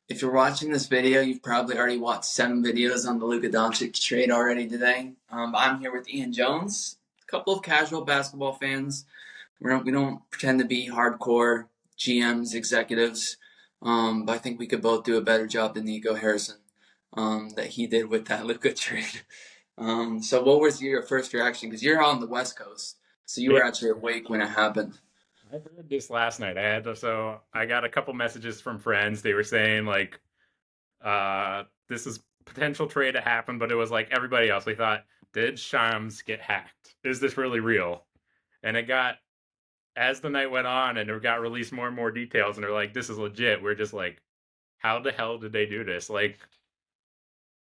If you're watching this video, you've probably already watched 7 videos on the Luka Doncic trade already today. I'm here with Ian Jones, a couple of casual basketball fans. We don't pretend to be hardcore GMs, executives, but I think we could both do a better job than Nico Harrison that he did with that Luka trade. So what was your first reaction? Because you're on the West Coast, so you Yeah, were actually awake when it happened. I heard this last night. I got a couple messages from friends. They were saying like, this is potential trade to happen, but it was like everybody else. We thought, did Shams get hacked? Is this really real? And it got as the night went on, and it got released more and more details, and they're like, this is legit. We're just like, how the hell did they do this? Like,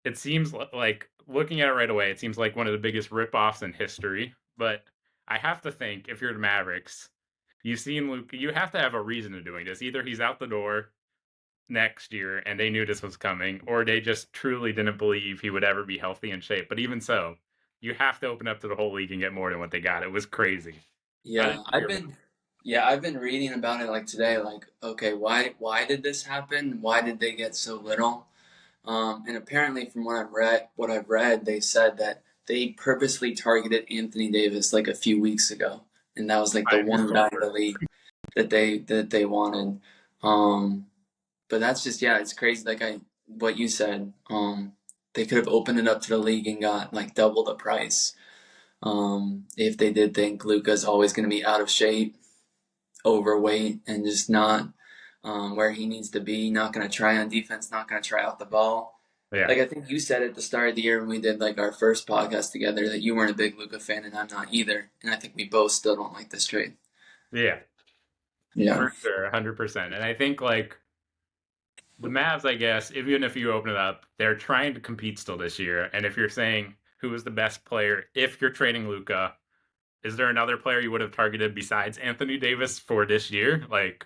it seems like looking at it right away, it seems like one of the biggest ripoffs in history. But I have to think if you're the Mavericks, you've seen Luke, you have to have a reason of doing this. Either he's out the door next year and they knew this was coming, or they just truly didn't believe he would ever be healthy and shape. But even so, you have to open up to the whole league and get more than what they got. It was crazy. How did Yeah, you hear? I've been reading about it like today, like, okay, why did this happen? Why did they get so little? And apparently from what I've read, they said that they purposely targeted Anthony Davis like a few weeks ago. And that was like the I one heard guy in the league that they wanted. Um, but that's just, yeah, it's crazy. What you said, they could have opened it up to the league and got like double the price. If they did think Luka's always going to be out of shape, overweight, and just not where he needs to be, not going to try on defense, not going to try out the ball. Yeah, Like I think you said at the start of the year when we did like our first podcast together that you weren't a big Luka fan and I'm not either. And I think we both still don't like this trade. yeah, Yeah. for sure, 100%. And I think like the Mavs, I guess, even if you open it up, they're trying to compete still this year. And if you're saying who is the best player, if you're trading Luca, is there another player you would have targeted besides Anthony Davis for this year? Like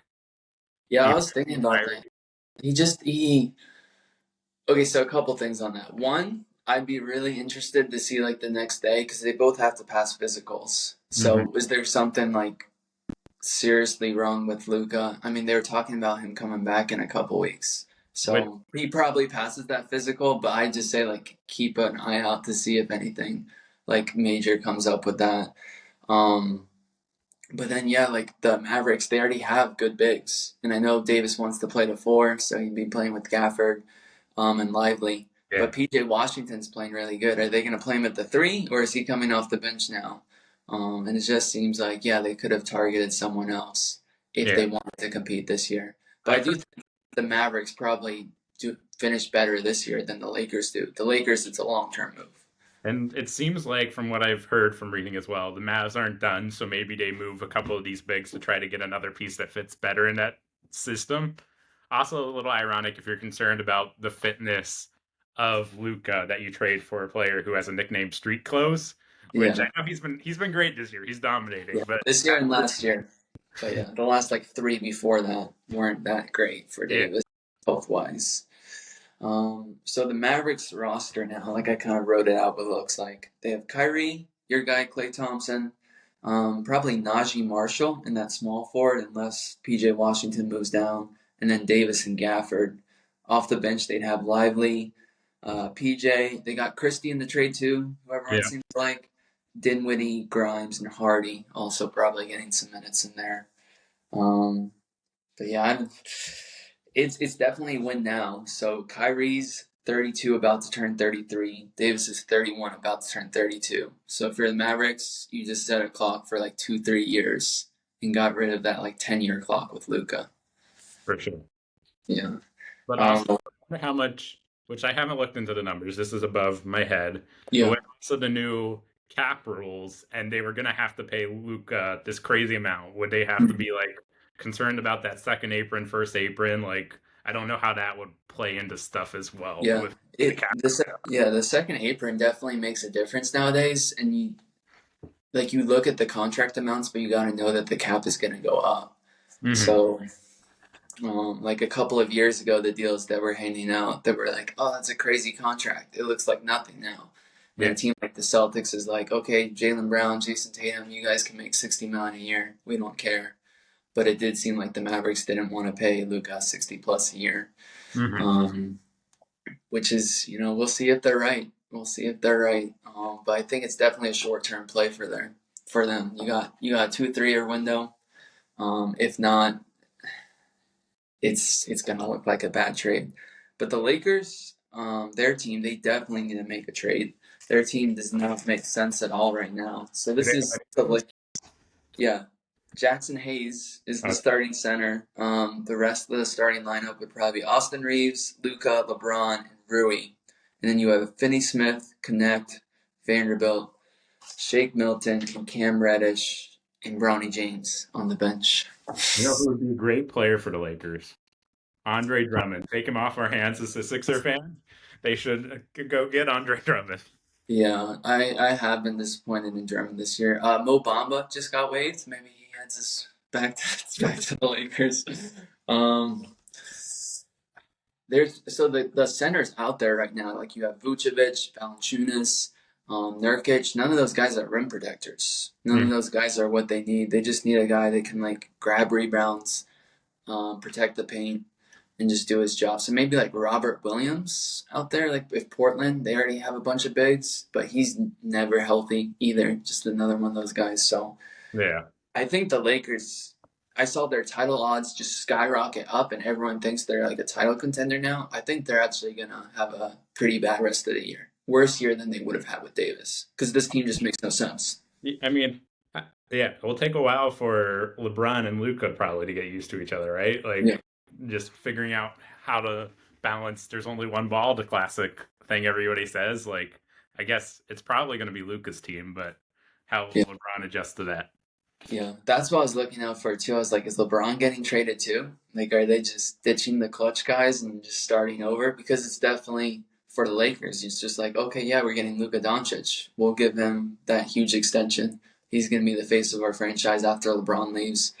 Yeah, I even was thinking about prior. that. He okay, so a couple things on that. One, I'd be really interested to see like the next day because they both have to pass physicals. Hmm. So is there something like seriously wrong with Luca? I mean, they were talking about him coming back in a couple weeks. Which So he probably passes that physical, but I just say like keep an eye out to see if anything like major comes up with that. Um, but then yeah, like the Mavericks, they already have good bigs, and I know Davis wants to play the four, so he'd be playing with Gafford, and Lively. yeah, But PJ Washington's playing really good. Are they going to play him at the three, or is he coming off the bench now? And it just seems like yeah, they could have targeted someone else if yeah. they wanted to compete this year. But I I've do heard, think the Mavericks probably do finish better this year than the Lakers do. The Lakers, it's a long-term move. and it seems like from what I've heard from reading as well, the Mavs aren't done, so maybe they move a couple of these bigs to try to get another piece that fits better in that system. Also, a little ironic if you're concerned about the fitness of Luca that you trade for a player who has a nickname Street Clothes, which I Yeah, know he's been great this year. He's dominating, yeah. but This year and last year. But yeah, the last like three before that weren't that great for yeah, Davis, health wise. So the Mavericks roster now, like I kind of wrote it out, what it looks like they have Kyrie, your guy Klay Thompson, probably Najee Marshall in that small forward, unless PJ Washington moves down, and then Davis and Gafford. Off the bench, they'd have Lively, PJ. They got Christie in the trade too, who everyone yeah. seems like. Dinwiddie, Grimes, and Hardy also probably getting some minutes in there. Um, but yeah, it's definitely a win now. So Kyrie's 32, about to turn 33. Davis is 31, about to turn 32. So if you're the Mavericks, you just set a clock for like 2, 3 years and got rid of that like 10-year clock with Luca. For sure. Yeah. But also, Um, I wonder how much, which I haven't looked into the numbers. This is above my head. But yeah. with also the new cap rules, and they were going to have to pay Luca this crazy amount, would they have to be like concerned about that second apron, first apron? Like, I don't know how that would play into stuff as well Yeah. with the cap. The second apron definitely makes a difference nowadays, and you look at the contract amounts, but you got to know that the cap is going to go up. Hmm. So like a couple of years ago, the deals that were handing out that were like, oh, that's a crazy contract. It looks like nothing now. And then Yeah. a team like the Celtics is like, okay, Jaylen Brown, Jason Tatum, you guys can make $60 million a year. We don't care. but it did seem like the Mavericks didn't want to pay Luka 60 plus a year. Hmm. Um, which is, we'll see if they're right. We'll see if they're right. But I think it's definitely a short term play for them. You got a 2 3 year window. If not, it's gonna look like a bad trade. But the Lakers, their team, they definitely need to make a trade. Their team does not make sense at all right now. So Do they this have is the any? like, yeah. Jackson Hayes is the Oh, starting center. The rest of the starting lineup would probably be Austin Reeves, Luca, LeBron, and Rui. And then you have Finney Smith, Connect, Vanderbilt, Shake Milton, and Cam Reddish, and Bronny James on the bench. you know who would be a great player for the Lakers? Andre Drummond. Take him off our hands as a Sixer fan. They should go get Andre Drummond. Yeah, I have been disappointed in Drummond this year. Mo Bamba just got waived. Maybe he heads us back to back to the Lakers. Um, the centers out there right now. Like you have Vucevic, Valanciunas, Nurkic. None of those guys are rim protectors. None of Mm. those guys are what they need. They just need a guy that can like grab rebounds, protect the paint, and just do his job. So maybe like Robert Williams out there, like if Portland, they already have a bunch of bigs, but he's never healthy either. Just another one of those guys. So Yeah. I think the Lakers, I saw their title odds just skyrocket up, and everyone thinks they're like a title contender now. I think they're actually going to have a pretty bad rest of the year. Worse year than they would have had with Davis because this team just makes no sense. I mean, yeah, it will take a while for LeBron and Luca probably to get used to each other, right? Yeah. Like just figuring out how to balance. There's only one ball, the classic thing everybody says. Like, I guess it's probably going to be Luca's team, but how Yeah. will LeBron adjust to that? Yeah. That's what I was looking out for too. I was like, is LeBron getting traded too? Like, are they just ditching the clutch guys and just starting over? Because it's definitely for the Lakers. It's just like, okay, yeah, we're getting Luka Doncic. We'll give him that huge extension. He's going to be the face of our franchise after LeBron leaves.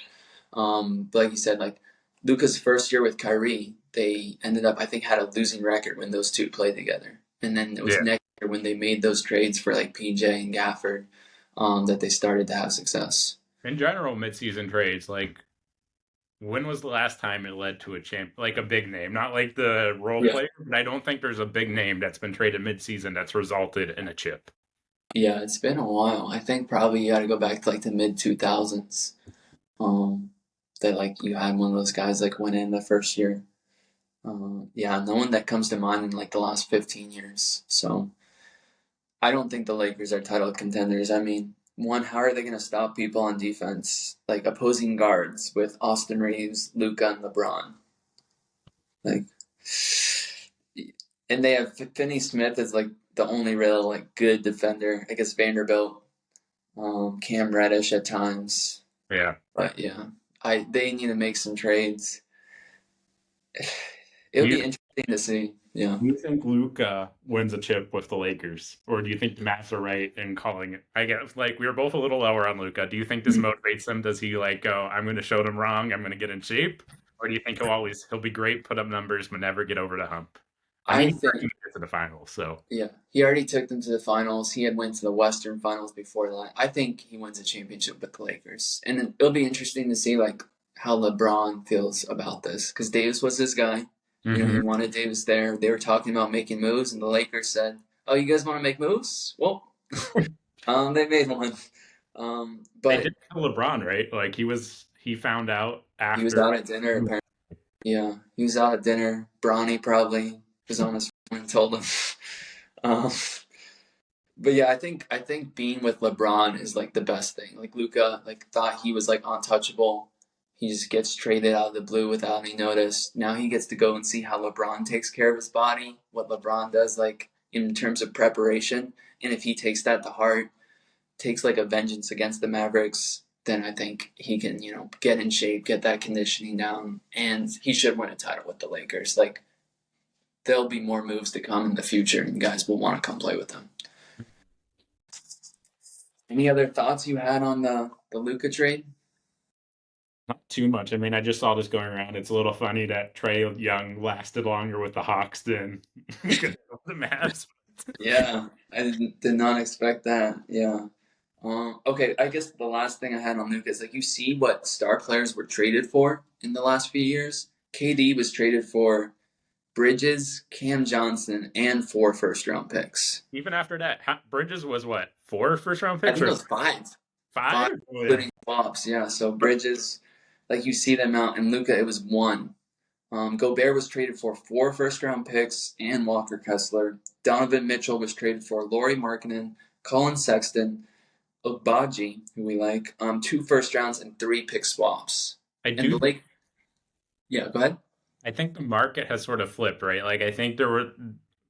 But like you said, like Luca's first year with Kyrie, they ended up, I think, had a losing record when those two played together. And then it was Yeah. next year when they made those trades for like PJ and Gafford, that they started to have success. In general, midseason trades, like when was the last time it led to a champ, like a big name, not like the role Yeah. player, but I don't think there's a big name that's been traded midseason that's resulted in a chip. Yeah, it's been a while. I think probably you got to go back to like the mid 2000s. Um, that like you had one of those guys like went in the first year. Yeah, no one that comes to mind in like the last 15 years. So I don't think the Lakers are title contenders. I mean, one, how are they going to stop people on defense, like opposing guards with Austin Reeves, Luca, and LeBron? Like, and they have Finney Smith as like the only real like good defender. I guess Vanderbilt, Cam Reddish at times, Yeah. but yeah, I they need to make some trades. Do It'll you be interesting to see. Yeah. Do you think Luca wins a chip with the Lakers, or do you think the Mavs are right in calling it? I guess like we were both a little lower on Luca. Do you think this motivates him? Does he like go, "I'm going to show them wrong. I'm going to get in shape," or do you think he'll be great, put up numbers, but never get over the hump? I mean, I he already think made it to the finals, so Yeah, he already took them to the finals. He had went to the Western Finals before that. I think he wins a championship with the Lakers, and it'll be interesting to see like how LeBron feels about this because Davis was his guy. He hmm wanted Davis there. They were talking about making moves, and the Lakers said, "Oh, you guys want to make moves? Well, they made one." they But did tell LeBron, right? Like he found out he was after. out at dinner. Apparently, yeah, he was out at dinner. Bronny probably was on his phone and told him. Um, But yeah, I think being with LeBron is like the best thing. Like Luca, like thought he was like untouchable. He just gets traded out of the blue without any notice. Now he gets to go and see how LeBron takes care of his body, what LeBron does like in terms of preparation. And if he takes that to heart, takes like a vengeance against the Mavericks, then I think he can, get in shape, get that conditioning down, and he should win a title with the Lakers. Like there'll be more moves to come in the future and guys will want to come play with them. Any other thoughts you had on the Luca trade? Not too much. I mean, I just saw this going around. It's a little funny that Trey Young lasted longer with the Hawks than the Mavs. Yeah, I did not expect that. Yeah, Okay, I guess the last thing I had on Luka is like you see what star players were traded for in the last few years. KD was traded for Bridges, Cam Johnson, and 4 first round picks. Even after that, Bridges was what, 4 first round I picks think it or was five, 5? Oh yeah, including swaps. Yeah, so Bridges, like you see them out, and Luka, it was one. Gobert was traded for 4 first round picks and Walker Kessler. Donovan Mitchell was traded for Lauri Markkanen, Colin Sexton, Ogbaji, who we like, 2 first rounds and 3 pick swaps. I And the do. Lake, yeah, go ahead. I think the market has sort of flipped, right? Like I think there were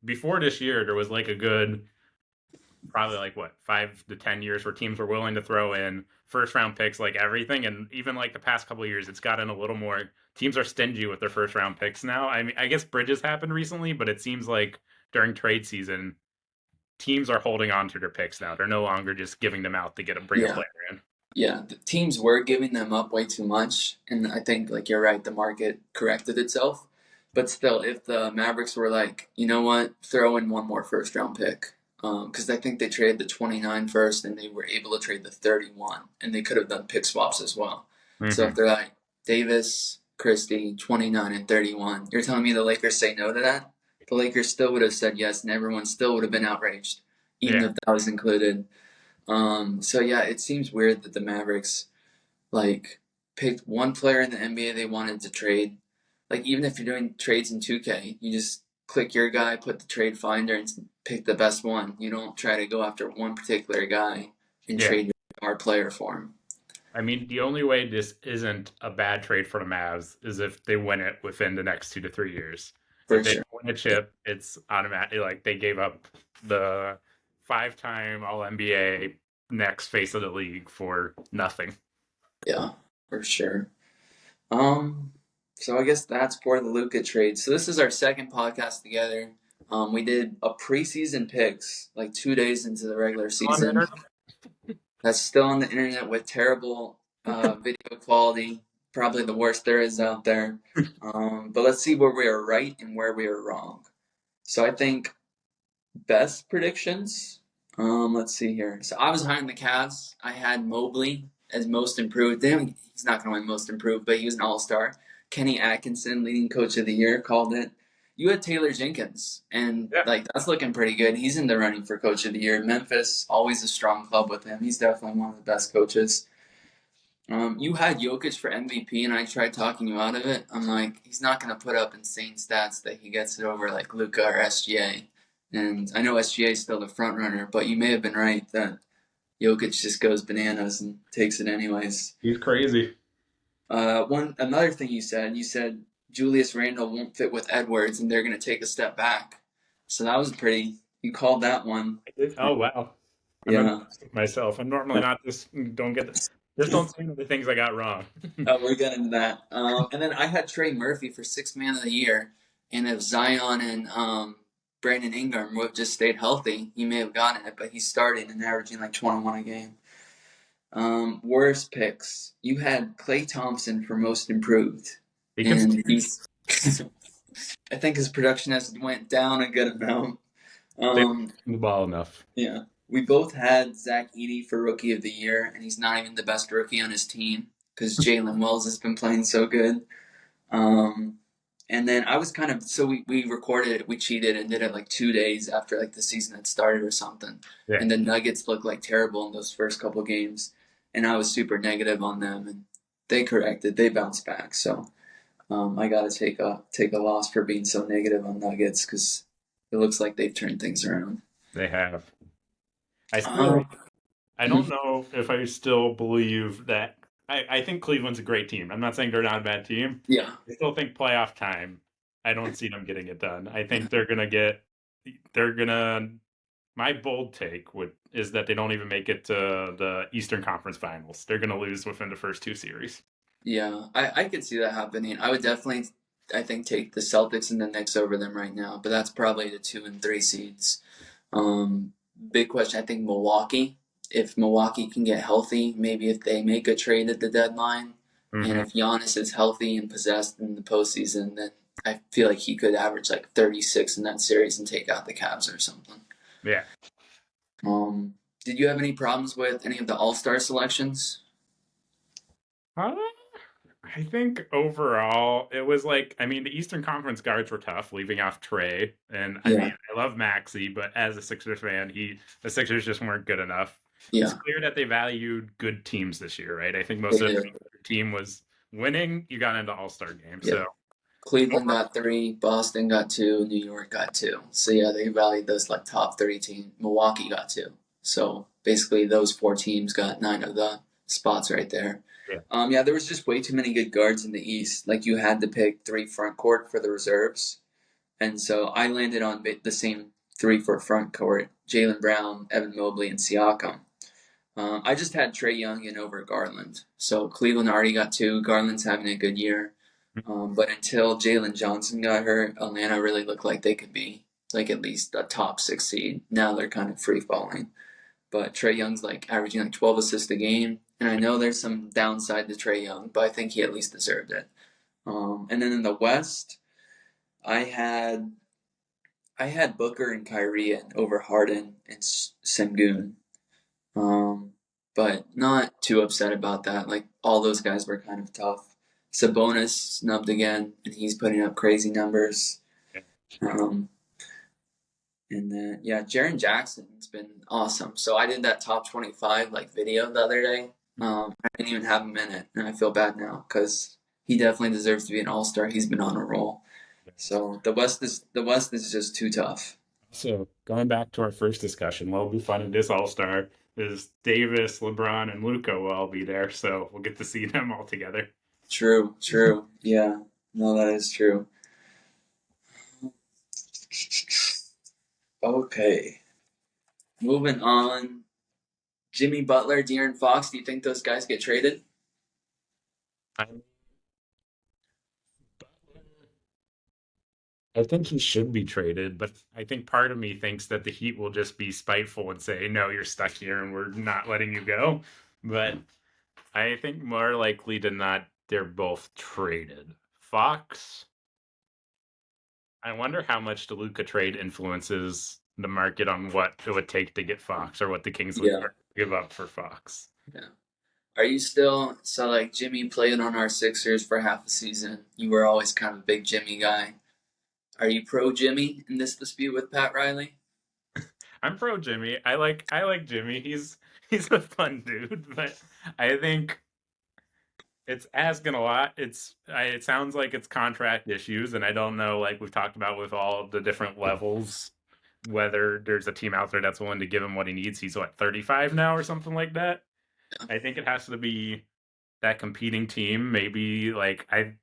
before this year there was like a good probably like what 5 to 10 years where teams were willing to throw in first round picks like everything, and even like the past couple of years it's gotten a little more. Teams are stingy with their first round picks now. I mean, I guess Bridges happened recently, but it seems like during trade season teams are holding on to their picks now. They're no longer just giving them out to bring a Yeah, player in. yeah. The teams were giving them up way too much, and I think, like you're right, the market corrected itself. But still, if the Mavericks were like, you know what, throw in 1 more 1st round pick, because I think they traded the 29 first, and they were able to trade the 31, and they could have done pick swaps as well. So if Mm-hmm. they're like Davis, Christie, 29 and 31, you're telling me the Lakers say no to that? The Lakers still would have said yes, and everyone still would have been outraged, even Yeah, if that was included. So yeah, it seems weird that the Mavericks like picked one player in the NBA they wanted to trade. Like even if you're doing trades in 2K, you just click your guy, put the trade finder, and pick the best one. You don't try to go after one particular guy and yeah. trade your star player for him. I mean, the only way this isn't a bad trade for the Mavs is if they win it within the next 2 to 3 years. If For they sure. win a chip, it's automatic. Like they gave up the 5-time All NBA next face of the league for nothing. Yeah, for sure. Um, so I guess that's for the Luca trade. So this is our second podcast together. We did a preseason picks like 2 days into the regular On the season. internet? That's still on the internet with terrible video quality, probably the worst there is out there. But let's see where we are right and where we are wrong. So I think best predictions. Let's see here. So I was high on the Cavs. I had Mobley as most improved. He's not going to win most improved, but he was an all-star. Kenny Atkinson, leading coach of the year, called it. You had Taylor Jenkins, and Yeah. like that's looking pretty good. He's in the running for coach of the year. Memphis, always a strong club with him. He's definitely one of the best coaches. You had Jokic for MVP, and I tried talking you out of it. I'm like, he's not going to put up insane stats that he gets it over like Luca or SGA. And I know SGA is still the front runner, but you may have been right that Jokic just goes bananas and takes it anyways. He's crazy. Another thing you said Julius Randle won't fit with Edwards, and they're going to take a step back. So that was pretty. You called that one. I did. Oh wow. I'm Yeah. impressed with myself. I'm normally not this. Don't get. Just don't say the things I got wrong. We're getting into that. And then I had Trey Murphy for sixth man of the year, and if Zion and Brandon Ingram would have just stayed healthy, he may have gotten it. But he's starting and averaging like 21 a game. Worst picks. You had Klay Thompson for most improved, He can and he's. I think his production has went down a good amount. stay Um, the ball enough. yeah, we both had Zach Edey for rookie of the year, and he's not even the best rookie on his team because Jalen Wells has been playing so good. Um, and then I was kind of so we recorded it, we cheated and did it like 2 days after like the season had started or something. Yeah, And the Nuggets looked like terrible in those first couple games, and I was super negative on them, and they corrected, they bounced back. So I got to take a loss for being so negative on Nuggets because it looks like they've turned things around. they have. I still. Um, I don't know if I still believe that. I think Cleveland's a great team. I'm not saying they're not a bad team. yeah, I still think playoff time. I don't see them getting it done. I think they're gonna get. They're gonna. My bold take is that they don't even make it to the Eastern Conference Finals. They're gonna lose within the first 2 series. yeah, I could see that happening. I would definitely, I think, take the Celtics and the Knicks over them right now, but that's probably the 2 and 3 seeds. Um, Big question. I think Milwaukee. If Milwaukee can get healthy, maybe if they make a trade at the deadline, and Mm-hmm. if Giannis is healthy and possessed in the postseason, then I feel like he could average like 36 in that series and take out the Cavs or something. Yeah. Um, Did you have any problems with any of the All-Star selections? Uh, I think overall it was like, I mean, the Eastern Conference guards were tough, leaving off Trey, and I mean, Yeah, I love Maxey, but as a Sixers fan, the Sixers just weren't good enough. It's yeah, clear that they valued good teams this year, right? I think most they of do. the team was winning. You got into All Star games, Yeah. so Cleveland overall, got three, Boston got two, New York got two. So yeah, they valued those like top 30 teams. Milwaukee got two. So basically, those four teams got nine of the spots right there. yeah. Yeah, there was just way too many good guards in the East. Like you had to pick three front court for the reserves, and so I landed on the same three for front court: Jalen Brown, Evan Mobley, and Siakam. I just had Trey Young in over Garland. So Cleveland already got two. Garland's having a good year. But until Jalen Johnson got hurt, Atlanta really looked like they could be like at least a top six seed. Now they're kind of free falling. But Trey Young's like averaging like 12 assists a game. And I know there's some downside to Trey Young, but I think he at least deserved it. And then in the West, I had I had Booker and Kyrie and over Harden and Sengun. Um, but not too upset about that. Like all those guys were kind of tough. Sabonis snubbed again, and he's putting up crazy numbers. Um, and then yeah, Jaren Jackson's been awesome. So I did that top 25 like video the other day. I didn't even have him in it, and I feel bad now because he definitely deserves to be an All Star. He's been on a roll. So the West is just too tough. So going back to our first discussion, what will be fun in this All Star is Davis, LeBron, and Luca will all be there, so we'll get to see them all together. True, true. Yeah, no, that is true. Okay, moving on. Jimmy Butler, De'Aaron Fox. Do you think those guys get traded? I'm I think he should be traded, but I think part of me thinks that the Heat will just be spiteful and say, "No, you're stuck here, and we're not letting you go." But I think more likely than not, they're both traded. Fox, I wonder how much the Luca trade influences the market on what it would take to get Fox, or what the Kings would Yeah, give up for Fox. yeah. Are you still so like Jimmy played on our Sixers for half a season? You were always kind of a big Jimmy guy. Are you pro Jimmy in this dispute with Pat Riley? I'm pro Jimmy. I like Jimmy. He's a fun dude, but I think it's asking a lot. It sounds like it's contract issues, and I don't know. Like we've talked about with all the different levels, whether there's a team out there that's willing to give him what he needs. He's what 35 now or something like that. I think it has to be that competing team. Maybe like I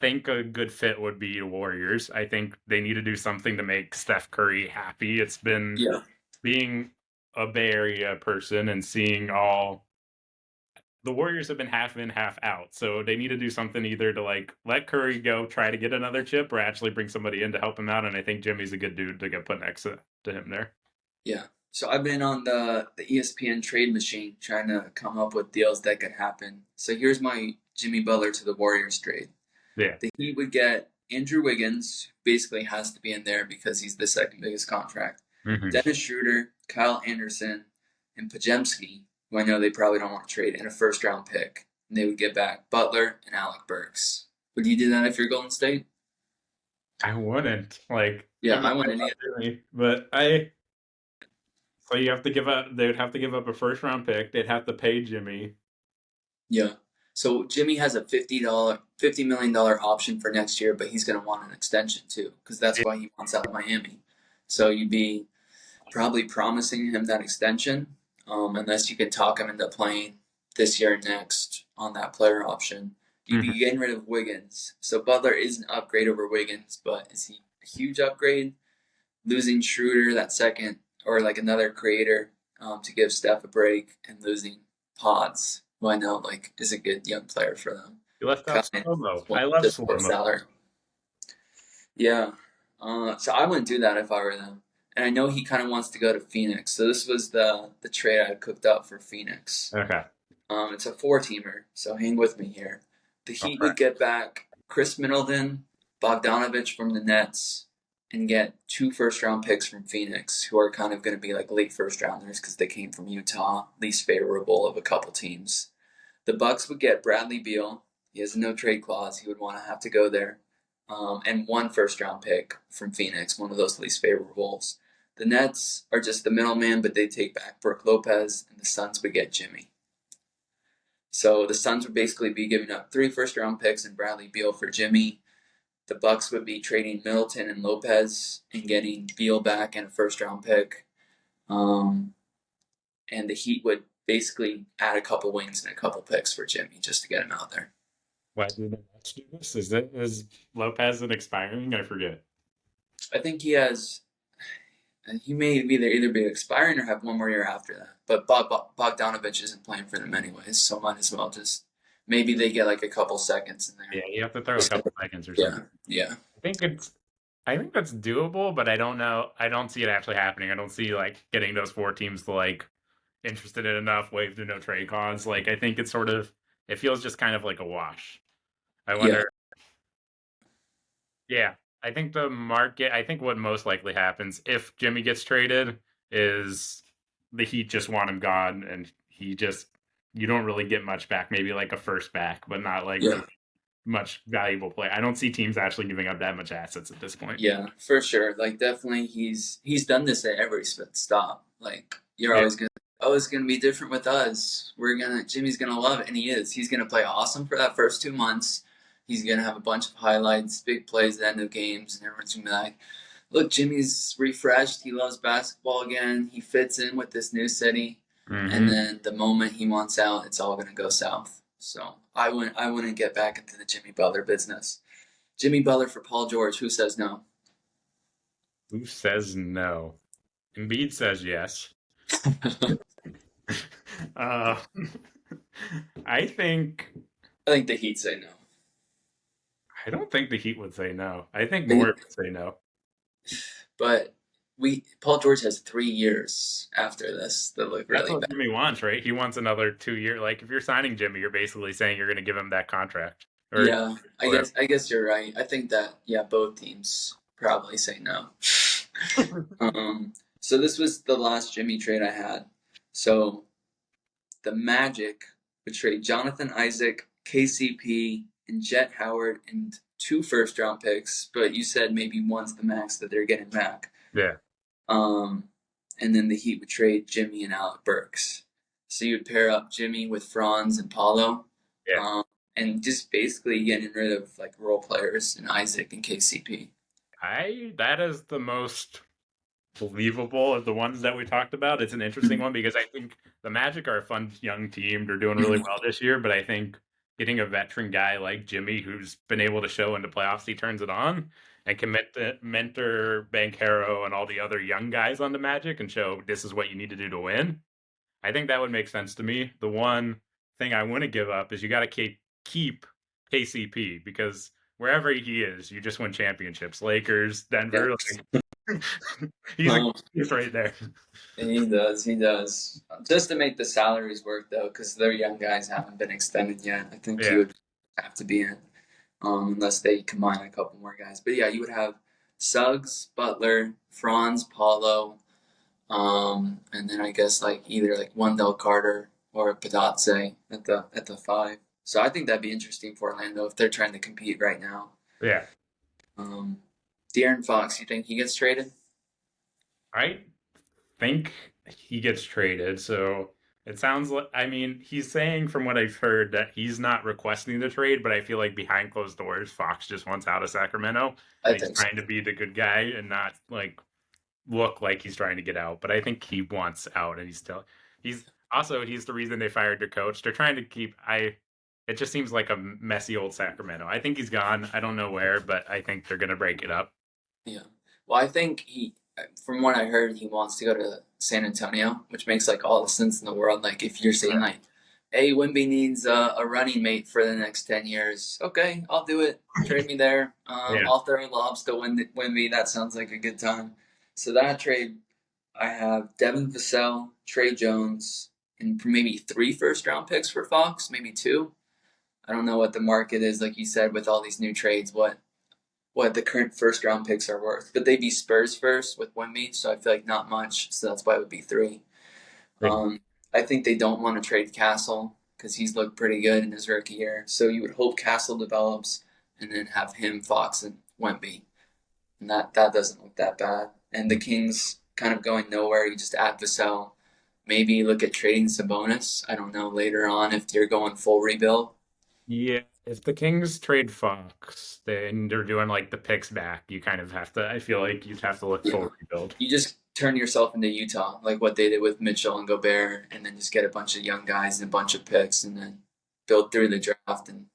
think a good fit would be Warriors. I think they need to do something to make Steph Curry happy. It's been Yeah, being a Bay Area person and seeing all the Warriors have been half in, half out. So they need to do something either to like let Curry go, try to get another chip, or actually bring somebody in to help him out. And I think Jimmy's a good dude to get put next to him there. yeah. So I've been on the ESPN trade machine trying to come up with deals that could happen. So here's my Jimmy Butler to the Warriors trade. Yeah. The Heat would get Andrew Wiggins, who basically has to be in there because he's the second biggest contract. Hmm. Dennis Schroeder, Kyle Anderson, and Pajemski, who I know they probably don't want to trade, and a first round pick. And they would get back Butler and Alec Burks. Would you do that if you're Golden State? I wouldn't like. I Yeah, mean, I I wouldn't love either. Jimmy, but I. So you have to give up. They would have to give up a first round pick. They'd have to pay Jimmy. Yeah. So Jimmy has a $50 million option for next year, but he's going to want an extension too, because that's Yeah. why he wants out of Miami. So you'd be probably promising him that extension, unless you can talk him into playing this year and next on that player option. You'd Mhm. be getting rid of Wiggins. So Butler is an upgrade over Wiggins, but is he a huge upgrade? Losing Schroeder, that second, or like another creator to give Steph a break, and losing Pods, who I know like is a good young player for them. You left Kind off of slow mo. I love just slow for mo. salary. Yeah. So I wouldn't do that if I were them. And I know he kind of wants to go to Phoenix. So this was the trade I cooked up for Phoenix. Okay. It's a four-teamer, so hang with me here. The All Heat right. would get back Chris Middleton, Bogdanovich from the Nets, and get 2 first-round picks from Phoenix, who are kind of going to be like late first rounders because they came from Utah, least favorable of a couple teams. The Bucks would get Bradley Beal. He has a no trade clause. He would want to have to go there. And 1 first-round pick from Phoenix, one of those least favorables. The Nets are just the middleman, but they take back Brook Lopez, and the Suns would get Jimmy. So the Suns would basically be giving up 3 first-round picks and Bradley Beal for Jimmy. The Bucks would be trading Middleton and Lopez and getting Beal back and a first-round pick. And the Heat would basically add a couple wings and a couple picks for Jimmy just to get him out there. Why do the Nets do this? Is Lopez an expiring? I forget. I think he may either be expiring or have one more year after that. But Bogdanovich isn't playing for them anyways, so might as well just maybe they get like a couple seconds in there. Yeah, you have to throw a couple seconds or Yeah, something. yeah, I think that's doable, but I don't know. I don't see it actually happening. I don't see like getting those 4 teams to like interested in enough, waive the no trade clause. Like I think it's sort of it feels just kind of like a wash. I yeah, wonder. Yeah, I think the market. I think what most likely happens if Jimmy gets traded is the Heat just want him gone, and he just you don't really get much back. Maybe like a first back, but not like yeah. really much valuable play. I don't see teams actually giving up that much assets at this point. Yeah, for sure. Like definitely he's done this at every stop. Like you're Yeah. always gonna oh it's gonna be different with us. Jimmy's gonna love it and he is. He's gonna play awesome for that first 2 months. He's gonna have a bunch of highlights, big plays at the end of games, and everyone's gonna be like, look, Jimmy's refreshed, he loves basketball again, he fits in with this new city, and Mm-hmm. then the moment he wants out, it's all gonna go south. So I wouldn't get back into the Jimmy Butler business. Jimmy Butler for Paul George, who says no? Who says no? Embiid says yes. uh, I think. I think the Heat say no. I don't think the Heat would say no. I think more They, would say no. but Paul George has 3 years after this that look That's really what bad. Jimmy wants, right? He wants another 2 year. Like if you're signing Jimmy, you're basically saying you're going to give him that contract or Yeah, I whatever. guess I guess you're right. I think that both teams probably say no. So this was the last Jimmy trade I had. So the Magic would trade Jonathan Isaac, KCP, and Jet Howard and 2 first-round picks, but you said maybe one's the max that they're getting back. Yeah, Um, and then the Heat would trade Jimmy and Alec Burks. So you would pair up Jimmy with Franz and Paulo, yeah. um, and just basically getting rid of like role players in Isaac and KCP. I that is the most believable of the ones that we talked about. It's an interesting one because I think the Magic are a fun young team. They're doing really well this year, but I think getting a veteran guy like Jimmy, who's been able to show in the playoffs he turns it on, and commit to mentor Bankero and all the other young guys on the Magic and show this is what you need to do to win. I think that would make sense to me. The one thing I want to give up is you got to keep KCP because wherever he is, you just win championships. Lakers, Yeah, Denver, like, he's a um, he's right there. he does. He does. Just to make the salaries work though, because their young guys haven't been extended yet. I think he Yeah, would have to be in, unless they combine a couple more guys. But yeah, you would have Suggs, Butler, Franz, Paulo. And then I guess like either like Wendell Carter or Padatse at the 5. So I think that'd be interesting for Orlando if they're trying to compete right now. yeah. Um, De'Aaron Fox, you think he gets traded? I think he gets traded. So it sounds like, I mean, he's saying from what I've heard that he's not requesting the trade, but I feel like behind closed doors, Fox just wants out of Sacramento I and he's think so. trying to be the good guy and not like look like he's trying to get out. But I think he wants out and he's the reason they fired their coach. They're trying to keep, it just seems like a messy old Sacramento. I think he's gone. I don't know where, but I think they're going to break it up. Yeah. Well, I think from what I heard, he wants to go to San Antonio, which makes like all the sense in the world. Like if you're saying like, hey, Wimby needs a running mate for the next 10 years. Okay, I'll do it. Trade me there. Yeah. I'll throw lobs to Wimby. That sounds like a good time. So that trade, I have Devin Vassell, Trey Jones, and maybe 3 first-round picks for Fox, maybe 2. I don't know what the market is, like you said, with all these new trades. what the current first round picks are worth, but they'd be Spurs first with Wemby, so I feel like not much. So that's why it would be three. Um, I think they don't want to trade Castle because he's looked pretty good in his rookie year. So you would hope Castle develops and then have him, Fox, and Wemby, and that doesn't look that bad. And the Kings kind of going nowhere. You just add Vassell. Maybe look at trading Sabonis. I don't know later on if they're going full rebuild. Yeah, if the Kings trade Fox, then they're doing like the picks back. You kind of have to. I feel like you'd have to look Yeah, full rebuild. you just turn yourself into Utah, like what they did with Mitchell and Gobert, and then just get a bunch of young guys and a bunch of picks, and then build through the draft and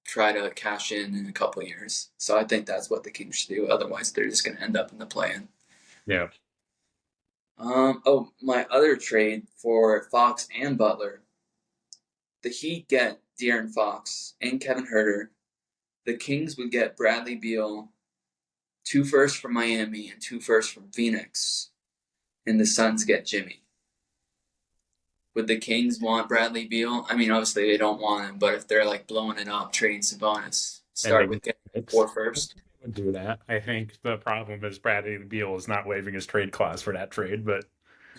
try to cash in a couple of years. So I think that's what the Kings should do. Otherwise, they're just going to end up in the play-in. Yeah. Oh, my other trade for Fox and Butler. The Heat get De'Aaron Fox and Kevin Herter. The Kings would get Bradley Beal, 2 firsts from Miami and 2 firsts from Phoenix, and the Suns get Jimmy. Would the Kings want Bradley Beal? I mean, obviously they don't want him, but if they're like blowing it up, trading Sabonis, And start they with getting picks. four first. Would do that. I think the problem is Bradley Beal is not waiving his trade clause for that trade, but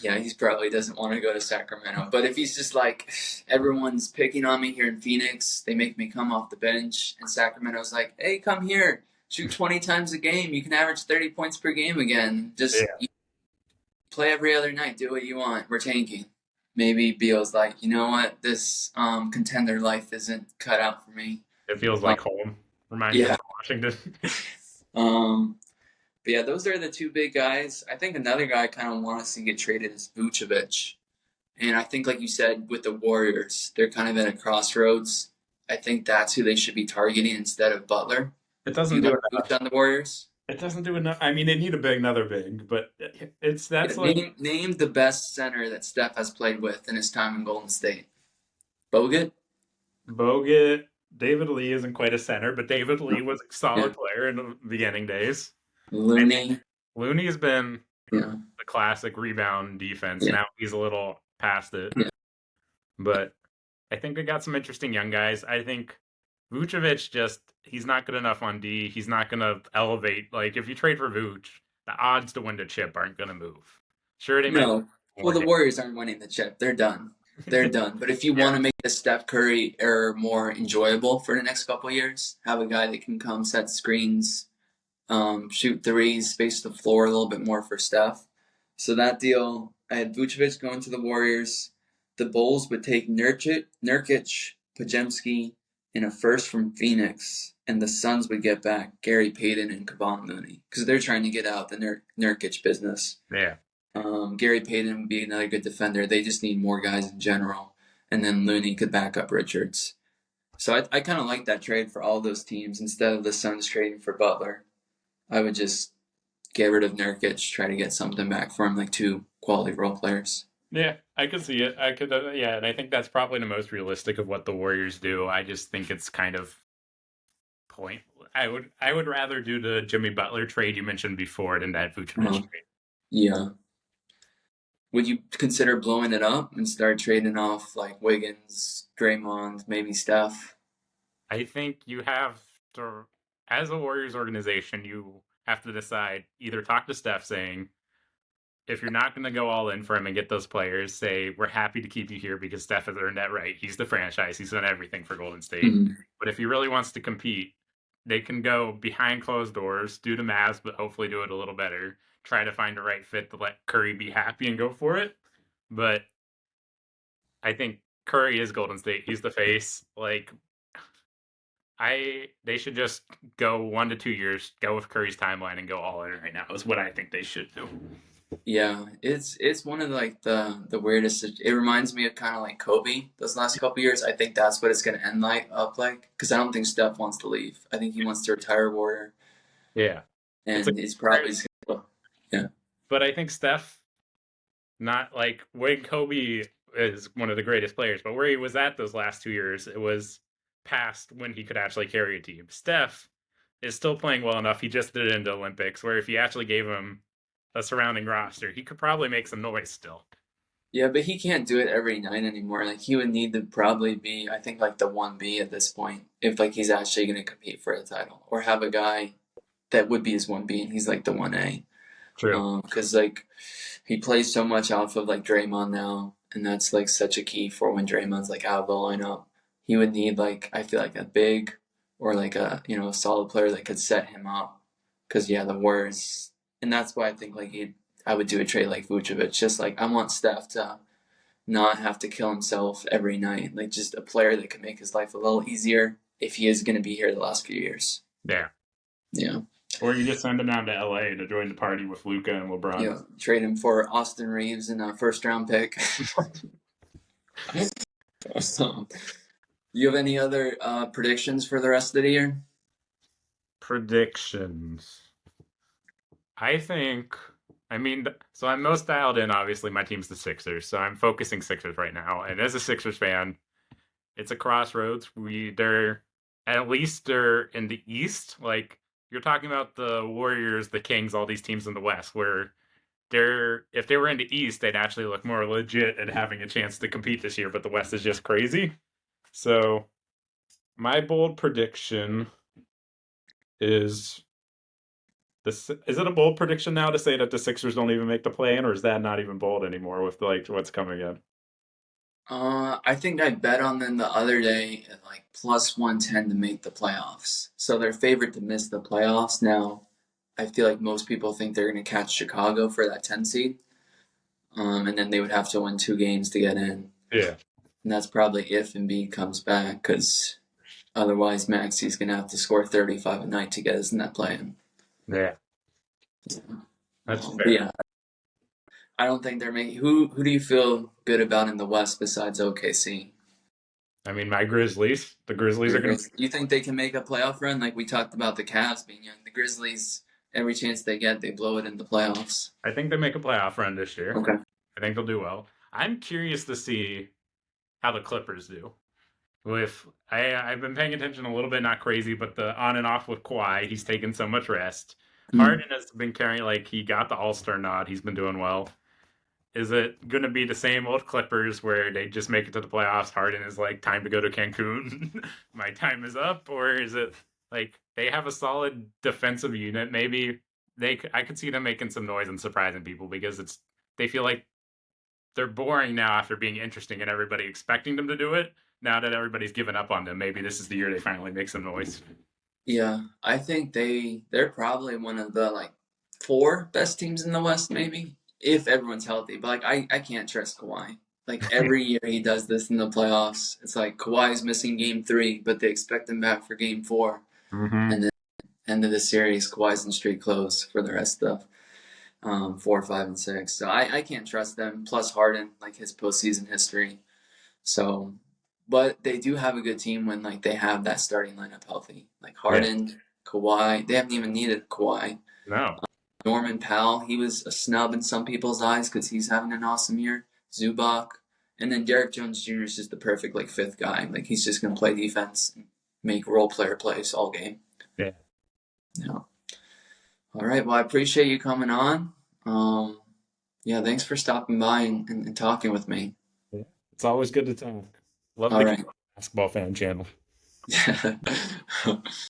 Yeah, he probably doesn't want to go to Sacramento. But if he's just like, everyone's picking on me here in Phoenix, they make me come off the bench, and Sacramento's like, hey, come here, shoot 20 times a game, you can average 30 points per game again. Just yeah, play every other night, do what you want. We're tanking. Maybe Beal's like, you know what, this contender life isn't cut out for me. it feels Um, like home. Reminds him yeah. of Washington. Um, but yeah, those are the two big guys. I think another guy I kind of want to see get traded is Vucevic. And I think, like you said, with the Warriors, they're kind of at a crossroads. I think that's who they should be targeting instead of Butler. It Do doesn't you do have Vooch enough. on the Warriors? It doesn't do enough. I mean, they need a big, another big, but it's Yeah, that's like name the best center that Steph has played with in his time in Golden State. Bogut? Bogut. David Lee isn't quite a center, but David Lee was a Yeah. solid player in the beginning days. I think Looney? Looney's been Yeah. the classic rebound defense. Yeah. Now he's a little past it, Yeah. but I think they got some interesting young guys. I think Vucevic just he's not good enough on D. He's not gonna elevate. Like if you trade for Vuce, the odds to win the chip aren't gonna move. Sure, they might No. Well, more the games. Warriors aren't winning the chip. They're done. They're done. But if you Yeah, want to make the Steph Curry era more enjoyable for the next couple of years, have a guy that can come set screens, shoot threes, space the floor a little bit more for Steph. So that deal, I had Vucevic going to the Warriors. The Bulls would take Nurkic, Pajemski, and a first from Phoenix, and the Suns would get back Gary Payton and Kevon Looney because they're trying to get out the Nurkic business. yeah, Gary Payton would be another good defender. They just need more guys in general, and then Looney could back up Richards. So I kind of like that trade for all those teams instead of the Suns trading for Butler. I would just get rid of Nurkic, try to get something back for him, like two quality role players. yeah. I could see it. I could, yeah, and I think that's probably the most realistic of what the Warriors do. I just think it's kind of point. I would rather do the Jimmy Butler trade you mentioned before than that Vucevic Uh, trade. yeah. Would you consider blowing it up and start trading off like Wiggins, Draymond, maybe Steph? I think you have to, as a Warriors organization, you have to decide either talk to Steph saying, if you're not going to go all in for him and get those players, say, we're happy to keep you here because Steph has earned that right. He's the franchise. He's done everything for Golden State. Mm-hmm. But if he really wants to compete, they can go behind closed doors, do the Mavs, but hopefully do it a little better. Try to find the right fit to let Curry be happy and go for it. But I think Curry is Golden State. He's the face. Like, they should just go 1 to 2 years, go with Curry's timeline and go all in right now is what I think they should do. Yeah, it's one of like the weirdest. It reminds me of kind of like Kobe those last couple years. I think that's what it's going to end like because I don't think Steph wants to leave. I think he wants to retire Warrior, Yeah. It's a and he's probably just gonna, yeah. but I think Steph, not like when Kobe is one of the greatest players, but where he was at those last 2 years, it was past when he could actually carry a team. Steph is still playing well enough. He just did it in the Olympics, where if you actually gave him a surrounding roster, he could probably make some noise still. Yeah, but he can't do it every night anymore. Like he would need to probably be, I think, like the 1B at this point if like he's actually going to compete for the title or have a guy. that would be his 1B, and he's like the 1A. True. Because like he plays so much off of like Draymond now, and that's like such a key for when Draymond's like out of the lineup. He would need like I feel like a big or like a a solid player that could set him up. Because yeah, the Warriors, and that's why I think like I would do a trade like Vucevic. Just like I want Steph to not have to kill himself every night. Like just a player that can make his life a little easier if he is going to be here the last few years. Yeah. Yeah. Or you just send him down to LA to join the party with Luka and LeBron. Yeah. Trade him for Austin Reeves and a first round pick. So, you have any other predictions for the rest of the year? Predictions. I think, I mean, so I'm most dialed in. Obviously, my team's the Sixers, so I'm focusing Sixers right now. And as a Sixers fan, it's a crossroads. They're at least they're in the East. Like you're talking about the Warriors, the Kings, all these teams in the West, where if they were in the East, they'd actually look more legit at having a chance to compete this year. But the West is just crazy. So my bold prediction is this: is it a bold prediction now to say that the Sixers don't even make the play-in, or is that not even bold anymore with like what's coming in? I think I bet on them the other day at like plus 110 to make the playoffs. So they're favored to miss the playoffs. Now, I feel like most people think they're going to catch Chicago for that 10 seed. And then they would have to win 2 games to get in. Yeah. And that's probably if Embiid comes back, because otherwise Maxi's going to have to score 35 a night to get us in that play-in. Yeah. That's fair. Yeah. I don't think they're making. Who do you feel good about in the West besides OKC? I mean, my Grizzlies. The Grizzlies are going to. You think they can make a playoff run? Like we talked about the Cavs being young. The Grizzlies, every chance they get, they blow it in the playoffs. I think they make a playoff run this year. Okay. I think they'll do well. I'm curious to see how the Clippers do. I've been paying attention a little bit, not crazy, but the on and off with Kawhi, he's taken so much rest. Harden has been carrying, like he got the All-Star nod. He's been doing well. Is it going to be the same old Clippers where they just make it to the playoffs? Harden is like, time to go to Cancun. My time is up. Or is it like they have a solid defensive unit? Maybe I could see them making some noise and surprising people because they feel like they're boring now after being interesting and everybody expecting them to do it. Now that everybody's given up on them, maybe this is the year they finally make some noise. Yeah, I think they're probably one of the like 4 best teams in the West, maybe if everyone's healthy. But like I can't trust Kawhi. Like every year he does this in the playoffs. It's like Kawhi's missing game 3, but they expect him back for game 4, and then end of the series, Kawhi's in street clothes for the rest of 4, 5, and 6. So I can't trust them. Plus Harden, like his postseason history. So, but they do have a good team when like they have that starting lineup healthy. Like Harden, Kawhi. They haven't even needed Kawhi. No. Norman Powell, he was a snub in some people's eyes because he's having an awesome year. Zubac. And then Derek Jones Jr. is just the perfect like 5th guy. Like he's just gonna play defense and make role player plays all game. Yeah. Yeah. All right. Well, I appreciate you coming on. Yeah, thanks for stopping by and talking with me. Yeah. It's always good to talk. Love All the right. Basketball Fan channel. Yeah.